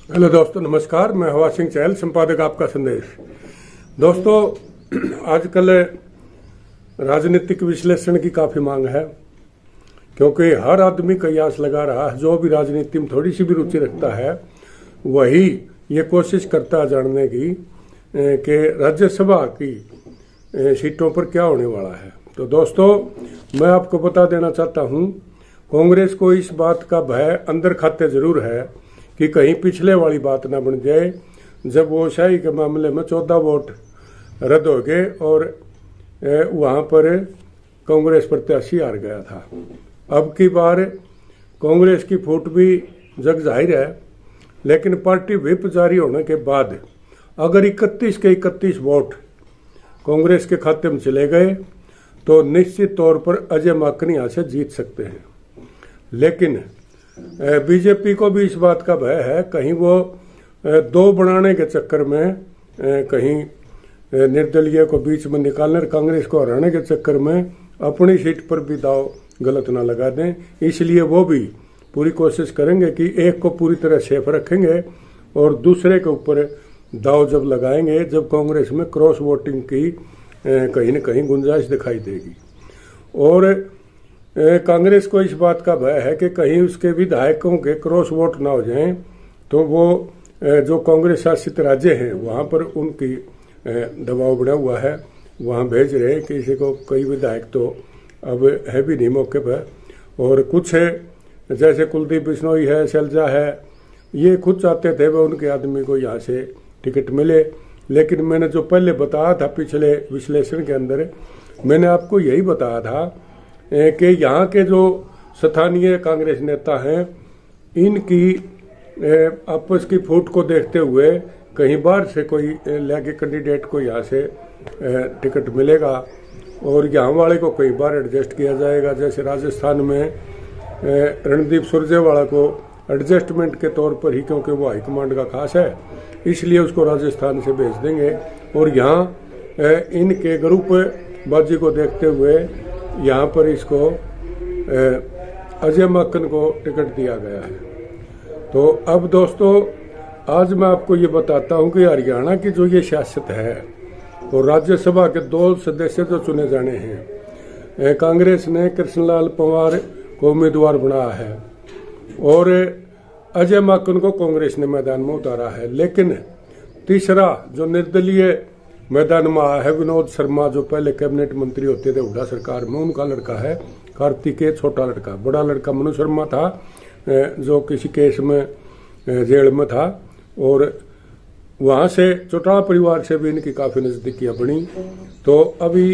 Hello दोस्तों, नमस्कार। मैं हवा सिंह चहल, संपादक आपका संदेश। दोस्तों, आजकल राजनीतिक विश्लेषण की काफी मांग है, क्योंकि हर आदमी कयास लगा रहा है। जो भी राजनीति में थोड़ी सी भी रुचि रखता है वही ये कोशिश करता है जानने की कि राज्यसभा की सीटों पर क्या होने वाला है। तो दोस्तों, मैं आपको बता देना चाहता हूं, कांग्रेस को इस बात का भय अंदर खाते जरूर है कि कहीं पिछले वाली बात ना बन जाए, जब वो शाही के मामले में 14 वोट रद्द हो गए और वहां पर कांग्रेस प्रत्याशी हार गया था। अब की बार कांग्रेस की फूट भी जग जाहिर है, लेकिन पार्टी व्हिप जारी होने के बाद अगर 31 के 31 वोट कांग्रेस के खाते में चले गए तो निश्चित तौर पर अजय माकन यहां से जीत सकते हैं। लेकिन बीजेपी को भी इस बात का भय है, कहीं वो दो बनाने के चक्कर में कहीं निर्दलीय को बीच में निकालने, कांग्रेस को हराने के चक्कर में अपनी सीट पर भी दाव गलत ना लगा दें। इसलिए वो भी पूरी कोशिश करेंगे कि एक को पूरी तरह सेफ रखेंगे और दूसरे के ऊपर दाव जब लगाएंगे जब कांग्रेस में क्रॉस वोटिंग की कहीं न कहीं गुंजाइश दिखाई देगी। और कांग्रेस को इस बात का भय है कि कहीं उसके विधायकों के क्रॉस वोट ना हो जाएं, तो वो जो कांग्रेस शासित राज्य हैं वहां पर उनकी दबाव बढ़ा हुआ है, वहां भेज रहे हैं किसी को। कई विधायक तो अब है भी नहीं मौके पर, और कुछ है जैसे कुलदीप बिश्नोई है, शैलजा है, ये खुद चाहते थे वह उनके आदमी को यहाँ से टिकट मिले। लेकिन मैंने जो पहले बताया था पिछले विश्लेषण के अंदर, मैंने आपको यही बताया था कि यहाँ के जो स्थानीय कांग्रेस नेता हैं, इनकी आपस की फूट को देखते हुए कहीं बाहर से कोई लेके कैंडिडेट को यहाँ से टिकट मिलेगा और यहाँ वाले को कई बार एडजस्ट किया जाएगा। जैसे राजस्थान में रणदीप सुरजेवाला को एडजस्टमेंट के तौर पर ही, क्योंकि वो हाईकमांड का खास है, इसलिए उसको राजस्थान से भेज देंगे। और यहाँ इनके ग्रुप बाजी को देखते हुए यहाँ पर इसको अजय माकन को टिकट दिया गया है। तो अब दोस्तों, आज मैं आपको ये बताता हूँ कि हरियाणा की जो ये सियासत है और राज्यसभा के 2 सदस्य जो चुने जाने हैं, कांग्रेस ने कृष्णलाल पंवार को उम्मीदवार बनाया है और अजय माकन को कांग्रेस ने मैदान में उतारा है। लेकिन तीसरा जो निर्दलीय मैदान में आया है, विनोद शर्मा, जो पहले कैबिनेट मंत्री होते थे हुड्डा सरकार में, उनका लड़का है कार्तिकेय, छोटा लड़का। बड़ा लड़का मनु शर्मा था जो किसी केस में जेल में था, और वहां से चौटाला परिवार से भी इनकी काफी नजदीकियां बनी। तो अभी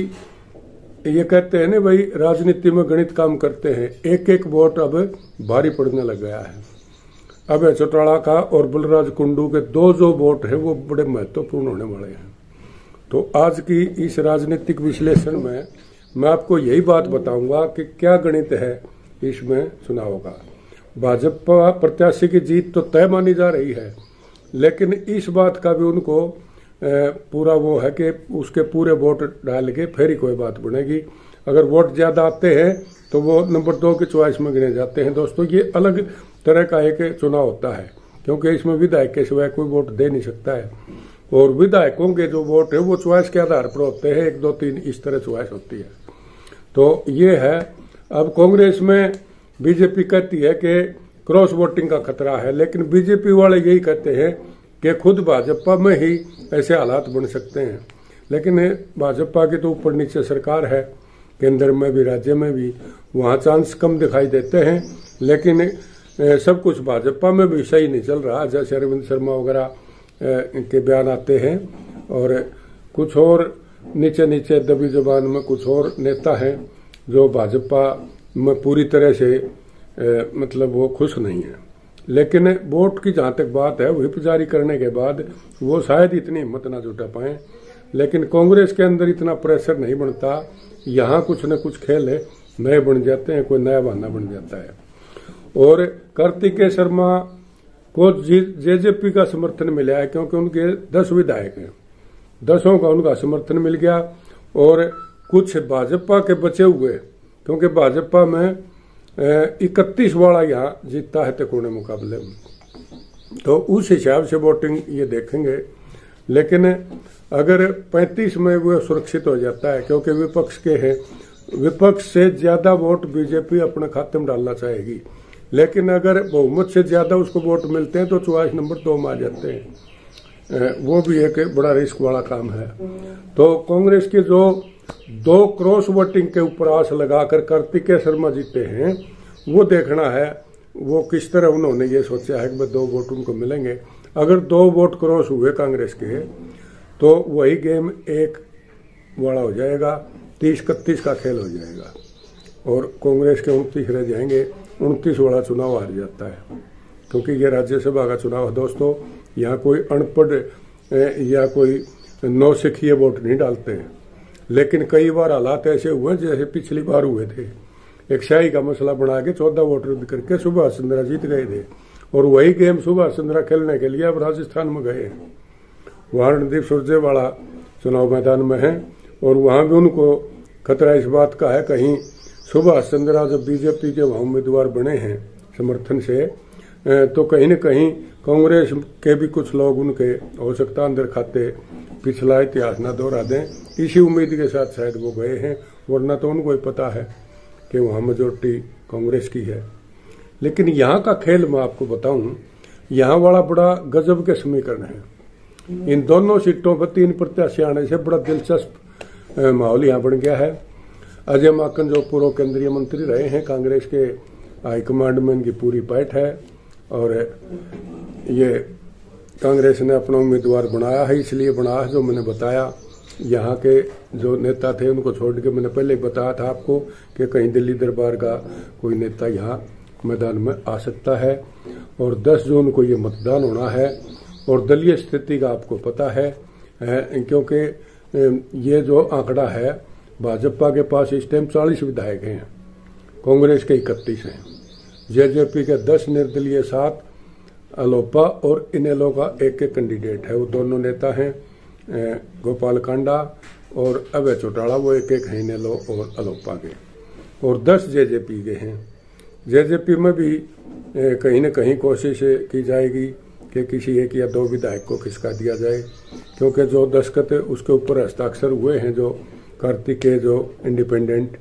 ये कहते हैं ना भाई, राजनीति में गणित काम करते हैं, एक एक वोट अब भारी पड़ने लग गया है। अब चौटाला का और बलराज कुंडू के 2 जो वोट है वो बड़े महत्वपूर्ण होने वाले हैं। तो आज की इस राजनीतिक विश्लेषण में मैं आपको यही बात बताऊंगा कि क्या गणित है इसमें चुनाव का। भाजपा प्रत्याशी की जीत तो तय मानी जा रही है, लेकिन इस बात का भी उनको पूरा वो है कि उसके पूरे वोट डाल के फिर ही कोई बात बनेगी। अगर वोट ज्यादा आते हैं तो वो नंबर 2 की चॉइस में गिने जाते हैं। दोस्तों, ये अलग तरह का एक चुनाव होता है, क्योंकि इसमें विधायक के सिवाय कोई वोट दे नहीं सकता है, और विधायकों के जो वोट है वो चॉइस के आधार पर होते हैं, 1 2 3 इस तरह चॉइस होती है। तो ये है। अब कांग्रेस में बीजेपी कहती है कि क्रॉस वोटिंग का खतरा है, लेकिन बीजेपी वाले यही कहते हैं कि खुद भाजपा में ही ऐसे हालात बन सकते हैं। लेकिन भाजपा की तो ऊपर नीचे सरकार है, केंद्र में भी राज्य में भी, वहां चांस कम दिखाई देते हैं। लेकिन सब कुछ भाजपा में भी सही नहीं चल रहा, जैसे अरविंद शर्मा वगैरह के बयान आते हैं, और कुछ और नीचे नीचे दबी जबान में कुछ और नेता हैं जो भाजपा में पूरी तरह से मतलब वो खुश नहीं है। लेकिन वोट की जहां तक बात है, व्हिप जारी करने के बाद वो शायद इतनी हिम्मत ना जुटा पाए, लेकिन कांग्रेस के अंदर इतना प्रेशर नहीं बनता। यहाँ कुछ न कुछ खेल नए बन जाते हैं, कोई नया बहाना बन जाता है। और कार्तिकेय शर्मा को जेजेपी का समर्थन मिला है, क्योंकि उनके 10 विधायक हैं, 10 का उनका समर्थन मिल गया। और कुछ भाजपा के बचे हुए, क्योंकि भाजपा में 31 वाला यहाँ जीतता है त्रिकोणीय मुकाबले में, तो उस हिसाब से वोटिंग ये देखेंगे। लेकिन अगर 35 में वो सुरक्षित हो जाता है, क्योंकि विपक्ष के हैं, विपक्ष से ज्यादा वोट बीजेपी अपने खाते में डालना चाहेगी। लेकिन अगर बहुमत से ज्यादा उसको वोट मिलते हैं तो 44 नंबर 2 में आ जाते हैं। वो भी एक बड़ा रिस्क वाला काम है। तो कांग्रेस के जो 2 क्रॉस वोटिंग के ऊपर आस लगाकर कार्तिकेय शर्मा जीते हैं, वो देखना है वो किस तरह उन्होंने ये सोचा है कि 2 वोट उनको मिलेंगे। अगर 2 वोट क्रॉस हुए कांग्रेस के तो वही गेम 1 वाला हो जाएगा, 30-31 का खेल हो जाएगा और कांग्रेस के 29 रह जाएंगे। 29 वाला चुनाव हार जाता है, क्योंकि ये राज्यसभा का चुनाव है दोस्तों। यहाँ कोई अनपढ़ या कोई नौसिखिए वोट नहीं डालते हैं। लेकिन कई बार हालात ऐसे हुए जैसे पिछली बार हुए थे, एक शाही का मसला बना के 14 वोट रद्द करके सुभाष चंद्रा जीत गए थे और वही गेम सुभाष चंद्रा खेलने के लिए अब राजस्थान में गए हैं। वहां रणदीप सुरजेवाला चुनाव मैदान में है और वहां भी उनको खतरा इस बात का है, कहीं सुभाष चंद्रा जब बीजेपी के वहां उम्मीदवार बने हैं समर्थन से, तो कहीं न कहीं कांग्रेस के भी कुछ लोग उनके हो सकता अंदर खाते पिछला इतिहास न दोहरा दें, इसी उम्मीद के साथ शायद वो गए हैं। वरना तो उनको ही पता है कि वहां मेजोरिटी कांग्रेस की है। लेकिन यहाँ का खेल मैं आपको बताऊं, यहाँ वाला बड़ा गजब के समीकरण है। इन दोनों सीटों पर 3 प्रत्याशी आने से बड़ा दिलचस्प माहौल यहाँ बन गया है। अजय माकन जो पूर्व केंद्रीय मंत्री रहे हैं, कांग्रेस के हाईकमांड में इनकी पूरी पैठ है और ये कांग्रेस ने अपना उम्मीदवार बनाया है, इसलिए बनाया है जो मैंने बताया। यहाँ के जो नेता थे उनको छोड़ के मैंने पहले ही बताया था आपको कि कहीं दिल्ली दरबार का कोई नेता यहाँ मैदान में आ सकता है। और 10 जून को ये मतदान होना है और दलीय स्थिति का आपको पता है, क्योंकि ये जो आंकड़ा है, भाजपा के पास इस टाइम 40 विधायक हैं, कांग्रेस के 31 हैं, जेजेपी के 10, निर्दलीय 7, अलोपा और इनेलो का 1-1 कैंडिडेट है। वो दोनों नेता हैं गोपाल कांडा और अभय चौटाला, वो 1-1 हैं इनेलो और अलोपा के, और 10 जेजेपी के हैं। जेजेपी में भी कहीं न कहीं कोशिश की जाएगी कि किसी 1 या 2 विधायक को खिसका दिया जाए, क्योंकि जो दस्तखत उसके ऊपर हस्ताक्षर हुए हैं, जो कार्तिकेय जो इंडिपेंडेंट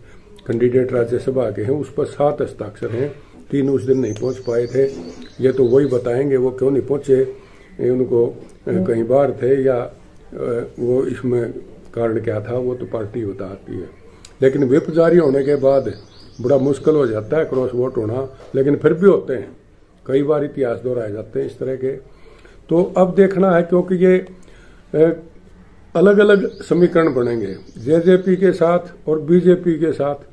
कैंडिडेट राज्यसभा के हैं, उस पर 7 हस्ताक्षर हैं। 3 उस दिन नहीं पहुंच पाए थे, ये तो वही बताएंगे वो क्यों नहीं पहुंचे, उनको कहीं बाहर थे या वो इसमें कारण क्या था, वो तो पार्टी बताती है। लेकिन व्हिप जारी होने के बाद बड़ा मुश्किल हो जाता है क्रॉस वोट होना, लेकिन फिर भी होते हैं, कई बार इतिहास दोहराए जाते हैं इस तरह के। तो अब देखना है, क्योंकि ये अलग अलग समीकरण बनेंगे। जेजेपी के साथ और बीजेपी के साथ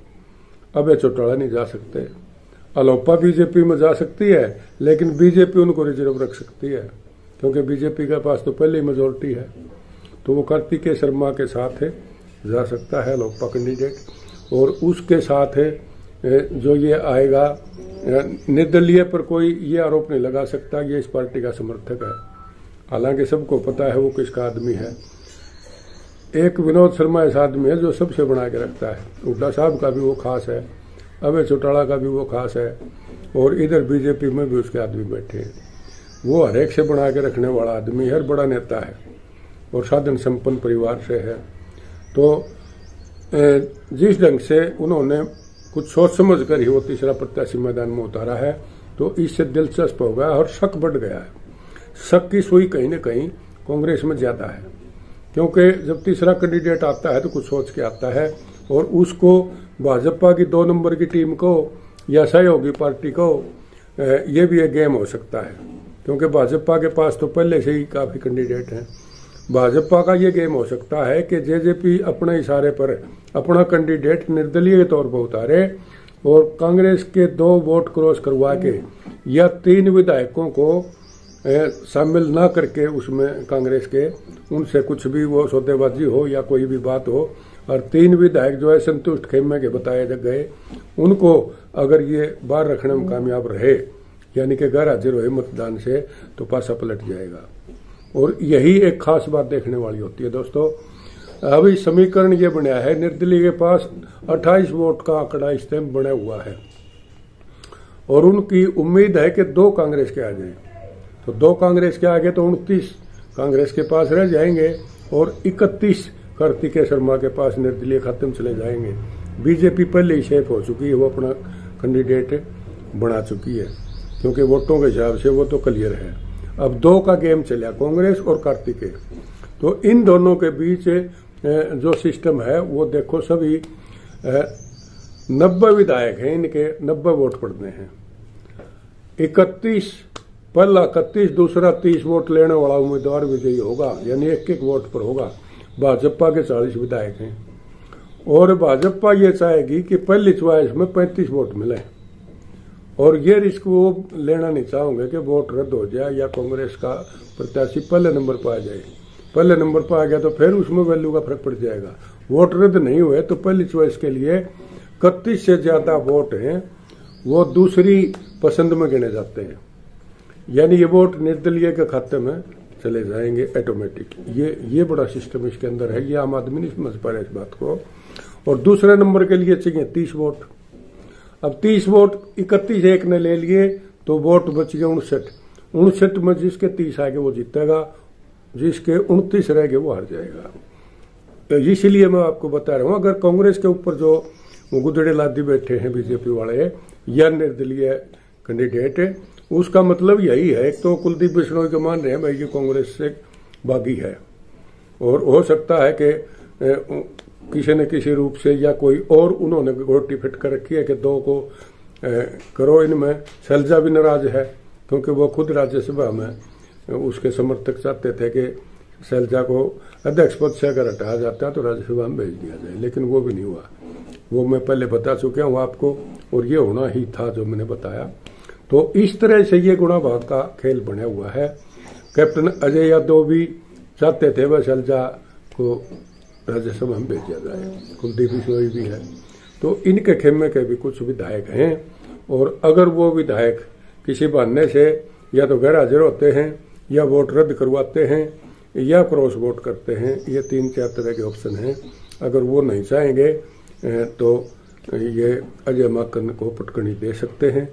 अभय चौटाला नहीं जा सकते, अलोपा बीजेपी में जा सकती है, लेकिन बीजेपी उनको रिजर्व रख सकती है, क्योंकि बीजेपी के पास तो पहले ही मेजोरिटी है। तो वो कार्तिकेय शर्मा के साथ है, जा सकता है अलोपा कैंडिडेट, और उसके साथ है जो ये आएगा निर्दलीय पर कोई ये आरोप नहीं लगा सकता ये इस पार्टी का समर्थक है, हालांकि सबको पता है वो किसका आदमी है। एक विनोद शर्मा ऐसा आदमी है जो सबसे बना के रखता है, हुड्डा साहब का भी वो खास है, अभय चौटाला का भी वो खास है, और इधर बीजेपी में भी उसके आदमी बैठे हैं। वो हर एक से बना के रखने वाला आदमी है, बड़ा नेता है और साधन संपन्न परिवार से है। तो जिस ढंग से उन्होंने कुछ सोच समझ कर ही वो तीसरा प्रत्याशी मैदान में उतारा है, तो इससे दिलचस्प हो गया और शक बढ़ गया है। शक की सुई कहीं न कहीं कांग्रेस में ज्यादा है, क्योंकि जब तीसरा कैंडिडेट आता है तो कुछ सोच के आता है, और उसको भाजपा की 2 नंबर की टीम को या सहयोगी पार्टी को ये भी एक गेम हो सकता है, क्योंकि भाजपा के पास तो पहले से ही काफी कैंडिडेट हैं। भाजपा का ये गेम हो सकता है कि जेजेपी अपने इशारे पर अपना कैंडिडेट निर्दलीय के तौर पर उतारे और कांग्रेस के 2 वोट क्रॉस करवा के या 3 विधायकों को शामिल ना करके उसमें कांग्रेस के उनसे कुछ भी वो सौदेबाजी हो या कोई भी बात हो, और 3 विधायक जो है संतुष्ट खेमे के बताए गए, उनको अगर ये बाहर रखने में कामयाब रहे, यानी कि गैर हाजिर हुए मतदान से, तो पासा पलट जाएगा। और यही एक खास बात देखने वाली होती है दोस्तों। अभी समीकरण ये बनाया है, निर्दलीय के पास 28 वोट का आंकड़ा इस टाइम बना हुआ है और उनकी उम्मीद है कि 2 कांग्रेस के आ जाए। तो 2 कांग्रेस के आगे तो 29 कांग्रेस के पास रह जाएंगे और 31 कार्तिकेय शर्मा के पास निर्दलीय खाते में चले जाएंगे। बीजेपी पहले ही शेप हो चुकी है, वो अपना कैंडिडेट बना चुकी है, क्योंकि वोटों के हिसाब से वो तो क्लियर है। अब 2 का गेम चला, कांग्रेस और कार्तिकेय। तो इन दोनों के बीच जो सिस्टम है वो देखो, सभी 90 विधायक हैं, इनके 90 वोट पड़ने हैं। 31 पहला 31, दूसरा 30 वोट लेने वाला उम्मीदवार विजयी होगा, यानी 1-1 वोट पर होगा। भाजपा के 40 विधायक हैं और भाजपा ये चाहेगी कि पहली चॉइस में 35 वोट मिले, और ये रिस्क वो लेना नहीं चाहोगे कि वोट रद्द हो जाए या कांग्रेस का प्रत्याशी पहले नंबर पर आ जाए। पहले नंबर पर आ गया तो फिर उसमें वैल्यू का फर्क पड़ जाएगा। वोट रद्द नहीं हुए तो पहली चॉइस के लिए 31 से ज्यादा वोट हैं वो दूसरी पसंद में गिने जाते हैं, यानी ये वोट निर्दलीय के खाते में चले जाएंगे ऑटोमेटिक। ये बड़ा सिस्टम इसके अंदर है, ये आम आदमी नहीं समझ पा रहा इस बात को। और दूसरे नंबर के लिए चाहिए 30 वोट। अब 30 वोट 31 एक ने ले लिए तो वोट बच गए 59 में जिसके 30 आगे वो जीतेगा, जिसके 29 रह गए वो हार जाएगा। तो इसलिए मैं आपको बता रहा हूं, अगर कांग्रेस के ऊपर जो गुदड़े लादी बैठे हैं बीजेपी वाले या निर्दलीय कैंडिडेट, उसका मतलब यही है, एक तो कुलदीप बिश्नोई के मान रहे हैं भाई ये कांग्रेस से बागी है, और हो सकता है कि किसी न किसी रूप से या कोई और उन्होंने गोटी फिट कर रखी है कि 2 को करो। इनमें शैलजा भी नाराज है, क्योंकि वो खुद राज्यसभा में उसके समर्थक चाहते थे कि शैलजा को अध्यक्ष पद से अगर हटाया जाता है तो राज्यसभा में भेज दिया जाए, लेकिन वो भी नहीं हुआ। वो मैं पहले बता चुका हूं आपको, और ये होना ही था जो मैंने बताया। तो इस तरह से ये गुणा भाग का खेल बना हुआ है। कैप्टन अजय यादव भी चाहते थे वह शैलजा को राज्यसभा में भेजा जाए, कुलदीप बिश्नोई भी है। तो इनके खेमे के भी कुछ विधायक हैं, और अगर वो विधायक किसी बहाने से या तो गैर हाजिर होते हैं या वोट रद्द करवाते हैं या क्रॉस वोट करते हैं, ये 3-4 तरह के ऑप्शन हैं। अगर वो नहीं चाहेंगे तो ये अजय माकन को पटकनी दे सकते हैं,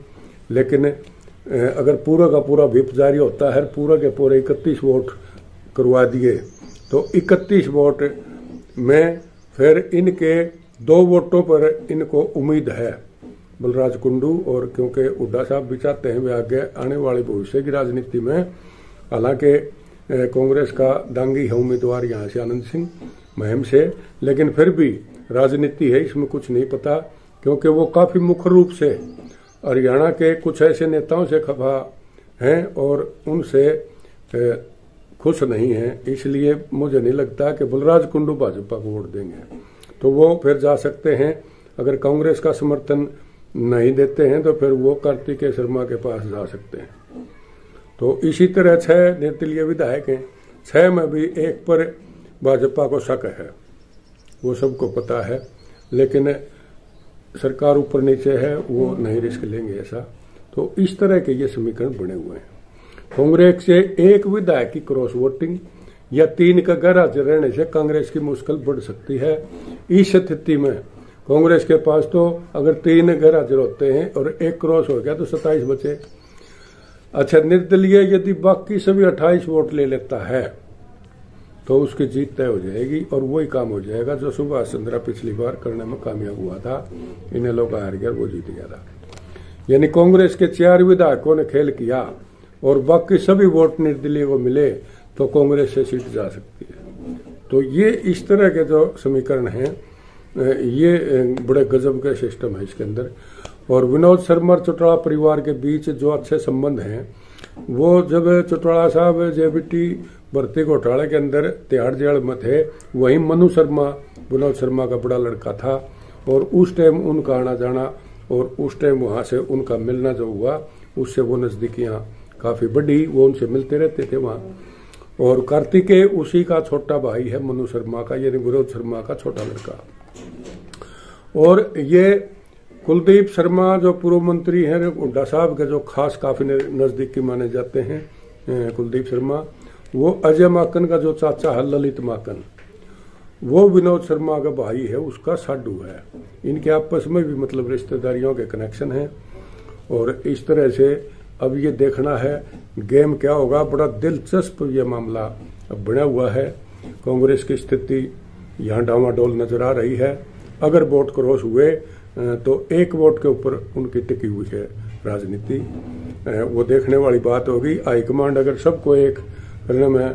लेकिन अगर पूरा का पूरा व्हिप जारी होता है, पूरा के पूरे 31 वोट करवा दिए, तो 31 वोट में फिर इनके 2 वोटों पर इनको उम्मीद है बलराज कुंडू, और क्योंकि हुड्डा साहब भी चाहते हैं वे आगे आने वाले भविष्य की राजनीति में, हालांकि कांग्रेस का दांगी है उम्मीदवार यहाँ से आनंद सिंह महम से, लेकिन फिर भी राजनीति है, इसमें कुछ नहीं पता, क्योंकि वो काफी मुख्य रूप से हरियाणा के कुछ ऐसे नेताओं से खफा हैं और उनसे खुश नहीं है। इसलिए मुझे नहीं लगता कि बलराज कुंडू भाजपा को वोट देंगे, तो वो फिर जा सकते हैं। अगर कांग्रेस का समर्थन नहीं देते हैं तो फिर वो कार्तिकेय शर्मा के पास जा सकते हैं। तो इसी तरह 6 निर्दलीय विधायक हैं, 6 में भी एक पर भाजपा को शक है, वो सबको पता है, लेकिन सरकार ऊपर नीचे है, वो नहीं रिस्क लेंगे ऐसा। तो इस तरह के ये समीकरण बने हुए हैं। कांग्रेस से 1 विधायक की क्रॉस वोटिंग या 3 का गैर हाजिर रहने से कांग्रेस की मुश्किल बढ़ सकती है। इस स्थिति में कांग्रेस के पास तो अगर 3 गैर हाजिर होते हैं और 1 क्रॉस हो गया तो 27 बचे। अच्छा, निर्दलीय यदि बाकी सभी 28 वोट ले लेता है तो उसकी जीत तय हो जाएगी, और वही काम हो जाएगा जो सुभाष चंद्रा पिछली बार करने में कामयाब हुआ था। इन्हें लोग हार गया, वो जीत गया था। यानी कांग्रेस के 4 विधायकों ने खेल किया और बाकी सभी वोट निर्दलीय को मिले तो कांग्रेस से सीट जा सकती है। तो ये इस तरह के जो समीकरण हैं, ये बड़े गजब के सिस्टम है इसके अंदर। और विनोद शर्मा चौटाला परिवार के बीच जो अच्छे संबंध हैं, वो जब चौटाला साहब जेबीटी भर्ती घोटाले के अंदर तिहाड़ जेल में थे, वहीं मनु शर्मा विनोद शर्मा का बड़ा लड़का था, और उस टाइम उनका आना जाना और उस टाइम वहां से उनका मिलना जो हुआ, उससे वो नजदीकियां काफी बढ़ी, वो उनसे मिलते रहते थे वहां। और कार्तिकेय उसी का छोटा भाई है मनु शर्मा का, यानी विनोद शर्मा का छोटा लड़का। और ये कुलदीप शर्मा जो पूर्व मंत्री हैं हुड्डा साहब के जो खास काफी नजदीकी माने जाते हैं कुलदीप शर्मा, वो अजय माकन का जो चाचा है ललित माकन, वो विनोद शर्मा का भाई है, उसका साडू है। इनके आपस में भी मतलब रिश्तेदारियों के कनेक्शन हैं। और इस तरह से अब ये देखना है गेम क्या होगा। बड़ा दिलचस्प ये मामला अब बना हुआ है। कांग्रेस की स्थिति यहाँ डामाडोल नजर आ रही है। अगर वोट क्रॉस हुए तो एक वोट के ऊपर उनकी टिकी हुई है राजनीति। वो देखने वाली बात होगी। हाईकमांड अगर सबको एक करने में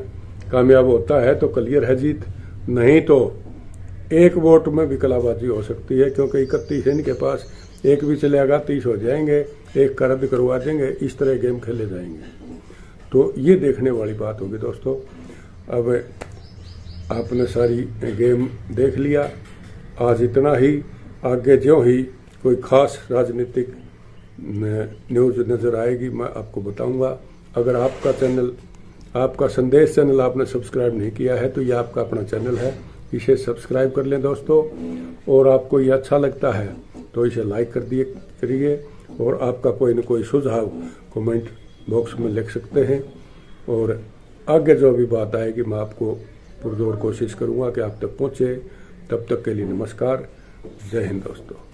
कामयाब होता है तो क्लियर है जीत, नहीं तो एक वोट में भी कलाबाजी हो सकती है, क्योंकि 31 है इनके पास। एक भी चलेगा 30 हो जाएंगे, एक का रद्द करवा देंगे, इस तरह गेम खेले जाएंगे। तो ये देखने वाली बात होगी दोस्तों। अब आपने सारी गेम देख लिया, आज इतना ही। आगे ज्यों ही कोई खास राजनीतिक न्यूज नजर आएगी मैं आपको बताऊंगा। अगर आपका चैनल, आपका संदेश चैनल आपने सब्सक्राइब नहीं किया है तो ये आपका अपना चैनल है, इसे सब्सक्राइब कर लें दोस्तों। और आपको ये अच्छा लगता है तो इसे लाइक कर दिए करिए। और आपका कोई न कोई सुझाव कमेंट बॉक्स में लिख सकते हैं। और आगे जो भी बात आएगी मैं आपको पुरजोर कोशिश करूंगा कि आप तक पहुंचे। तब तक के लिए नमस्कार, जय हिंद दोस्तों।